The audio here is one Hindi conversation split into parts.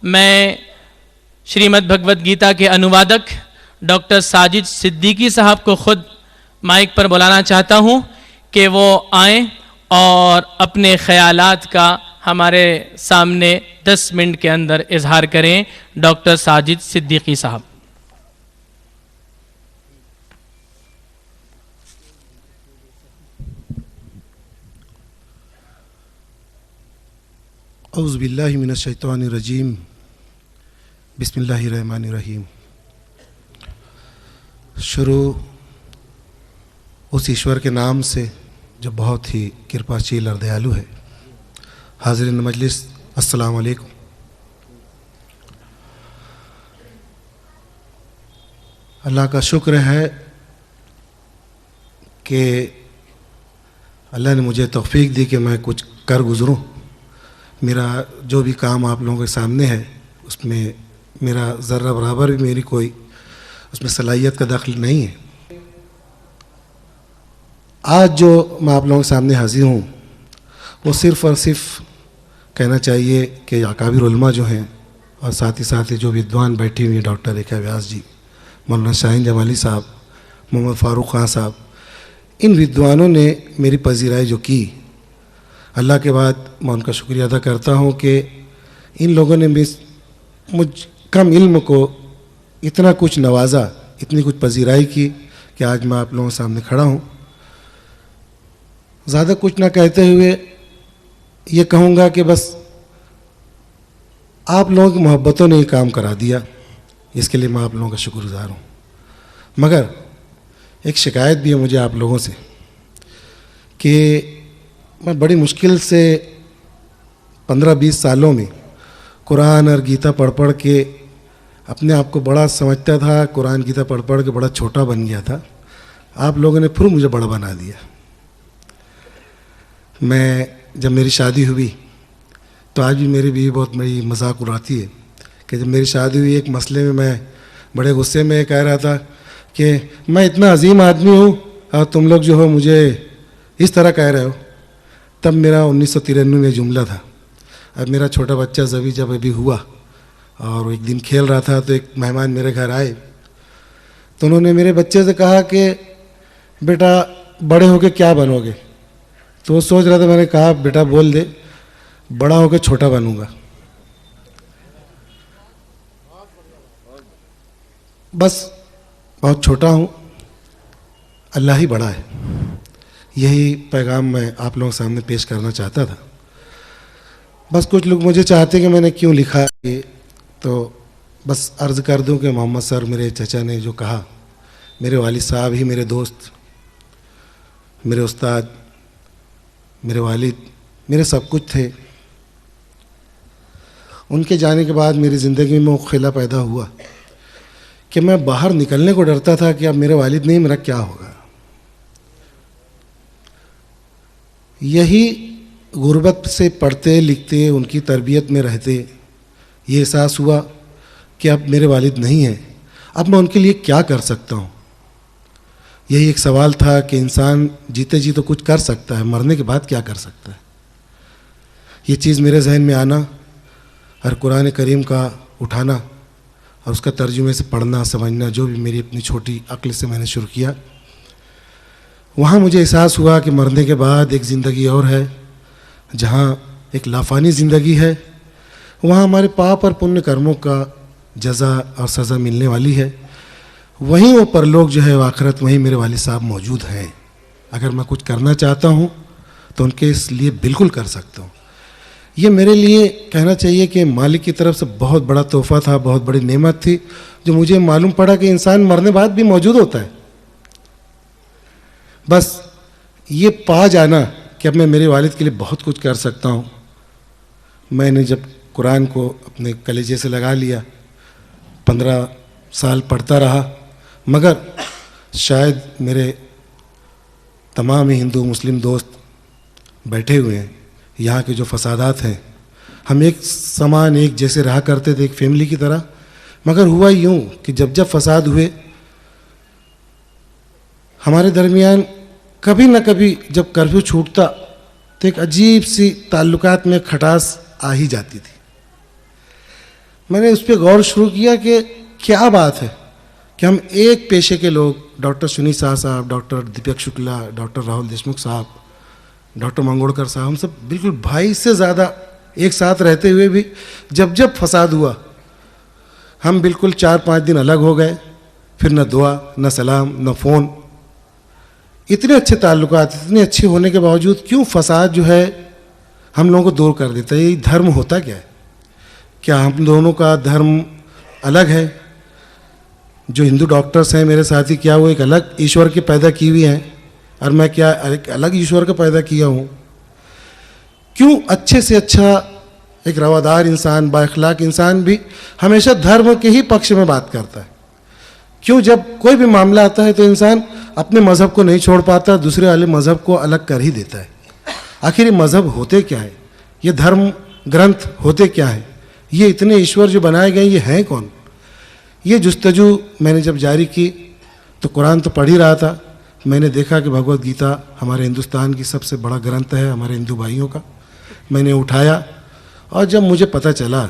मैं श्रीमद् भगवद गीता के अनुवादक डॉक्टर साजिद सिद्दीकी साहब को खुद माइक पर बुलाना चाहता हूं कि वो आएं और अपने ख़यालात का हमारे सामने 10 मिनट के अंदर इजहार करें। डॉक्टर साजिद सिद्दीकी साहब। औज़ु बिल्लाहि मिनश शैतानिर रजीम, बिस्मिल्लाहिर रहमानिर रहीम। शुरू उस ईश्वर के नाम से जो बहुत ही कृपाशील और दयालु है। हाज़िरीन मजलिस, अस्सलाम वालेकुम। अल्लाह का शुक्र है कि अल्लाह ने मुझे तौफीक दी कि मैं कुछ कर गुज़रूँ। मेरा जो भी काम आप लोगों के सामने है उसमें मेरा ज़र्रा बराबर भी मेरी कोई उसमें सलाहियत का दखल नहीं है। आज जो मैं आप लोगों के सामने हाजिर हूँ वो सिर्फ़ और सिर्फ कहना चाहिए कि अकाबिर उलमा जो हैं और साथ ही जो विद्वान बैठी हुई हैं, डॉक्टर रेखा व्यास जी, मौलाना शाहीन जमाली साहब, मोहम्मद फ़ारूक खान साहब, इन विद्वानों ने मेरी पजीराई जो की, अल्लाह के बाद मैं उनका शुक्रिया अदा करता हूँ कि इन लोगों ने मुझ कम इल्म को इतना कुछ नवाजा, इतनी कुछ पजीराई की कि आज मैं आप लोगों के सामने खड़ा हूँ। ज़्यादा कुछ ना कहते हुए ये कहूँगा कि बस आप लोगों की मोहब्बतों ने ये काम करा दिया, इसके लिए मैं आप लोगों का शुक्रगुज़ार हूँ। मगर एक शिकायत भी है मुझे आप लोगों से कि मैं बड़ी मुश्किल से 15-20 सालों में कुरान और गीता पढ़ के अपने आप को बड़ा समझता था। कुरान गीता पढ़ के बड़ा छोटा बन गया था। आप लोगों ने फिर मुझे बड़ा बना दिया। मैं जब मेरी शादी हुई तो आज भी मेरी बीवी बहुत बड़ी मजाक उड़ाती है कि जब मेरी शादी हुई एक मसले में मैं बड़े गुस्से में कह रहा था कि मैं इतना अजीम आदमी हूँ और तुम लोग जो हो मुझे इस तरह कह रहे हो। तब मेरा 1993 में जुमला था। अब मेरा छोटा बच्चा जब अभी हुआ और एक दिन खेल रहा था तो एक मेहमान मेरे घर आए तो उन्होंने मेरे बच्चे से कहा कि बेटा बड़े होके क्या बनोगे? तो वो सोच रहा था। मैंने कहा बेटा बोल दे, बड़ा होके छोटा बनूंगा। बस बहुत छोटा हूँ, अल्लाह ही बड़ा है। यही पैगाम मैं आप लोगों के सामने पेश करना चाहता था। बस कुछ लोग मुझे चाहते कि मैंने क्यों लिखा ये, तो बस अर्ज़ कर दूं कि मोहम्मद सर मेरे चचा ने जो कहा, मेरे वालिद साहब ही मेरे दोस्त, मेरे उस्ताद, मेरे वालिद, मेरे सब कुछ थे। उनके जाने के बाद मेरी ज़िंदगी में वो खिला पैदा हुआ कि मैं बाहर निकलने को डरता था कि अब मेरे वालिद नहीं, मेरा क्या होगा। यही गुर्बत से पढ़ते लिखते उनकी तरबियत में रहते ये एहसास हुआ कि अब मेरे वालिद नहीं हैं, अब मैं उनके लिए क्या कर सकता हूँ। यही एक सवाल था कि इंसान जीते जी तो कुछ कर सकता है, मरने के बाद क्या कर सकता है। ये चीज़ मेरे जहन में आना और कुरान करीम का उठाना और उसका तर्जुमे से पढ़ना समझना, जो भी मेरी अपनी छोटी अक्ल से मैंने शुरू किया, वहाँ मुझे एहसास हुआ कि मरने के बाद एक ज़िंदगी और है, जहाँ एक लाफानी ज़िंदगी है। वहाँ हमारे पाप और पुण्य कर्मों का जज़ा और सज़ा मिलने वाली है। वहीं वो परलोक जो है, वो आखिरत, वहीं मेरे वालिद साहब मौजूद हैं। अगर मैं कुछ करना चाहता हूँ तो उनके इस लिए बिल्कुल कर सकता हूँ। ये मेरे लिए कहना चाहिए कि मालिक की तरफ से बहुत बड़ा तोहफ़ा था, बहुत बड़ी नेमत थी, जो मुझे मालूम पड़ा कि इंसान मरने बाद भी मौजूद होता है। बस ये पा जाना कि अब मैं मेरे वालिद के लिए बहुत कुछ कर सकता हूँ। मैंने जब कुरान को अपने कलेजे से लगा लिया, 15 साल पढ़ता रहा, मगर शायद मेरे तमाम ही हिंदू मुस्लिम दोस्त बैठे हुए हैं, यहाँ के जो फसादात हैं, हम एक समान एक जैसे रहा करते थे, एक फैमिली की तरह। मगर हुआ यूँ कि जब फसाद हुए हमारे दरमियान, कभी ना कभी जब कर्फ्यू छूटता तो एक अजीब सी ताल्लुकात में खटास आ ही जाती थी। मैंने उस पर गौर शुरू किया कि क्या बात है कि हम एक पेशे के लोग, डॉक्टर सुनील शाह साहब, डॉक्टर दीपक शुक्ला, डॉक्टर राहुल देशमुख साहब, डॉक्टर मंगोड़कर साहब, हम सब बिल्कुल भाई से ज़्यादा एक साथ रहते हुए भी जब जब फसाद हुआ हम बिल्कुल 4-5 दिन अलग हो गए, फिर न दुआ न सलाम न फ़ोन। इतने अच्छे ताल्लुकात, इतने अच्छे होने के बावजूद क्यों फसाद जो है हम लोगों को दूर कर देता है? ये धर्म होता क्या है? क्या हम दोनों का धर्म अलग है? जो हिंदू डॉक्टर्स हैं मेरे साथी, क्या वो एक अलग ईश्वर के पैदा की हुई हैं और मैं क्या एक अलग ईश्वर का पैदा किया हूँ? क्यों अच्छे से अच्छा एक रवादार इंसान, बाअखलाक इंसान भी हमेशा धर्म के ही पक्ष में बात करता है? क्यों जब कोई भी मामला आता है तो इंसान अपने मज़हब को नहीं छोड़ पाता, दूसरे वाले मज़हब को अलग कर ही देता है? आखिर ये मज़हब होते क्या है? ये धर्म ग्रंथ होते क्या है? ये इतने ईश्वर जो बनाए गए ये हैं कौन? ये जुस्तजू मैंने जब जारी की तो कुरान तो पढ़ ही रहा था, मैंने देखा कि भगवत गीता हमारे हिंदुस्तान की सबसे बड़ा ग्रंथ है, हमारे हिंदू भाइयों का। मैंने उठाया और जब मुझे पता चला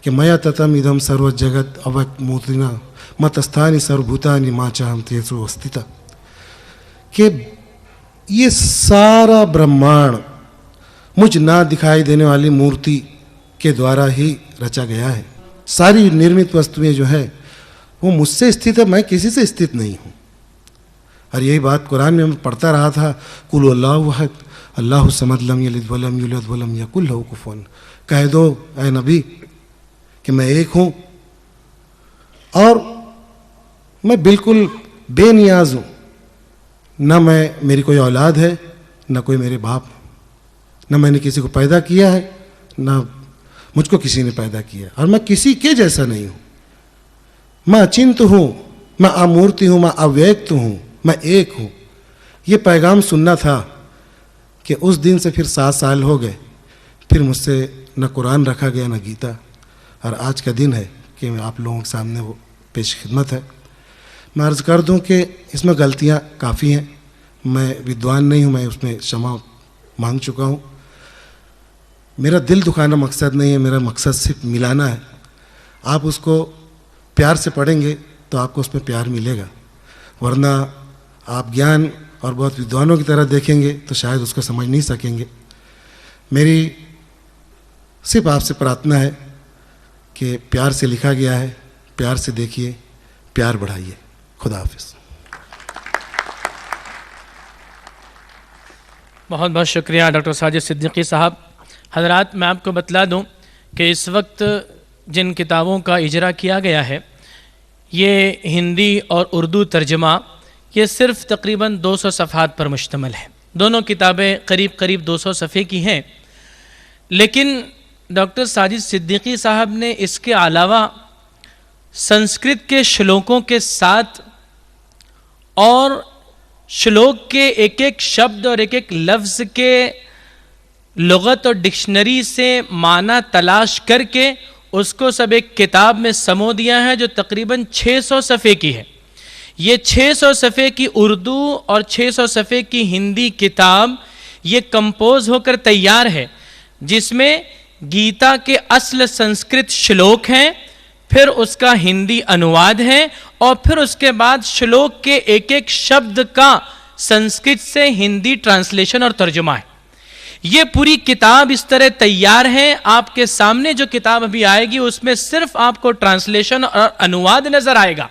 कि मया ततम इदम सर्व जगत अवक मूर्तिना मतस्थानी सर्वभूतानि माँ चाहम तेसु अस्थिता, कि ये सारा ब्रह्मांड मुझ ना दिखाई देने वाली मूर्ति के द्वारा ही रचा गया है। सारी निर्मित वस्तुएं जो है वो मुझसे स्थित है, मैं किसी से स्थित नहीं हूँ। और यही बात कुरान में मैं पढ़ता रहा था, कुल अल्लाहु अहद अल्लाहु समद लम यलिद वलम यूलद वलम यकुल लहू कुफुवन। कह दो ऐ नबी कि मैं एक हूँ और मैं बिल्कुल बेनियाज हूँ। न मेरी कोई औलाद है, न कोई मेरे बाप, न मैंने किसी को पैदा किया है, न मुझको किसी ने पैदा किया, और मैं किसी के जैसा नहीं हूँ। मैं अचिंत हूँ, मैं अमूर्ति हूँ, मैं अव्यक्त हूँ, मैं एक हूँ। ये पैगाम सुनना था कि उस दिन से फिर 7 साल हो गए, फिर मुझसे न कुरान रखा गया न गीता, और आज का दिन है कि आप लोगों के सामने वो पेश खिदमत है। मैं अर्ज़ कर दूं कि इसमें गलतियां काफ़ी हैं, मैं विद्वान नहीं हूं, मैं उसमें क्षमा मांग चुका हूं। मेरा दिल दुखाना मकसद नहीं है, मेरा मकसद सिर्फ मिलाना है। आप उसको प्यार से पढ़ेंगे तो आपको उसमें प्यार मिलेगा, वरना आप ज्ञान और बहुत विद्वानों की तरह देखेंगे तो शायद उसको समझ नहीं सकेंगे। मेरी सिर्फ आपसे प्रार्थना है कि प्यार से लिखा गया है, प्यार से देखिए, प्यार बढ़ाइए। खुदा हाफिज़। बहुत बहुत शुक्रिया डॉक्टर साजिद सिद्दीकी साहब। हज़रात, मैं आपको बतला दूं कि इस वक्त जिन किताबों का इजरा किया गया है ये हिंदी और उर्दू तर्जमा, ये सिर्फ़ तकरीबन 200 सफ़हात पर मुश्तमिल है। दोनों किताबें करीब करीब 200 सफ़े की हैं, लेकिन डॉक्टर साजिद सिद्दीकी साहब ने इसके अलावा संस्कृत के श्लोकों के साथ और श्लोक के एक एक शब्द और एक एक लफ्ज़ के लुग़त और डिक्शनरी से माना तलाश करके उसको सब एक किताब में समो दिया है, जो तकरीबन 600 सफ़े की है। ये 600 सफ़े की उर्दू और 600 सफ़े की हिंदी किताब ये कंपोज होकर तैयार है, जिसमें गीता के असल संस्कृत श्लोक हैं, फिर उसका हिंदी अनुवाद है, और फिर उसके बाद श्लोक के एक एक शब्द का संस्कृत से हिंदी ट्रांसलेशन और तर्जुमा है। ये पूरी किताब इस तरह तैयार है। आपके सामने जो किताब अभी आएगी उसमें सिर्फ आपको ट्रांसलेशन और अनुवाद नजर आएगा।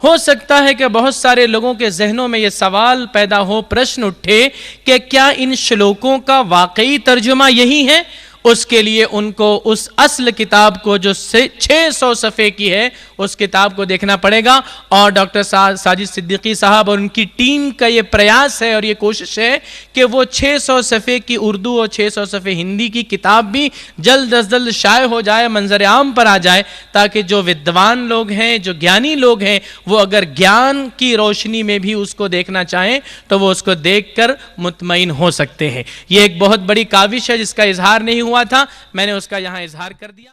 हो सकता है कि बहुत सारे लोगों के जहनों में यह सवाल पैदा हो, प्रश्न उठे कि क्या इन श्लोकों का वाकई तर्जुमा यही है? उसके लिए उनको उस असल किताब को जो 600 सफ़े की है उस किताब को देखना पड़ेगा। और डॉक्टर साजिद सिद्दीकी साहब और उनकी टीम का ये प्रयास है और ये कोशिश है कि वो 600 सफ़े की उर्दू और 600 सफ़े हिंदी की किताब भी जल्द अज जल्द शाये हो जाए, मंजर आम पर आ जाए, ताकि जो विद्वान लोग हैं, जो ज्ञानी लोग हैं, वो अगर ज्ञान की रोशनी में भी उसको देखना चाहें तो वो उसको देख कर मुतमईन हो सकते हैं। ये एक बहुत बड़ी काविश है जिसका इजहार नहीं हुआ था, मैंने उसका यहाँ इजहार कर दिया।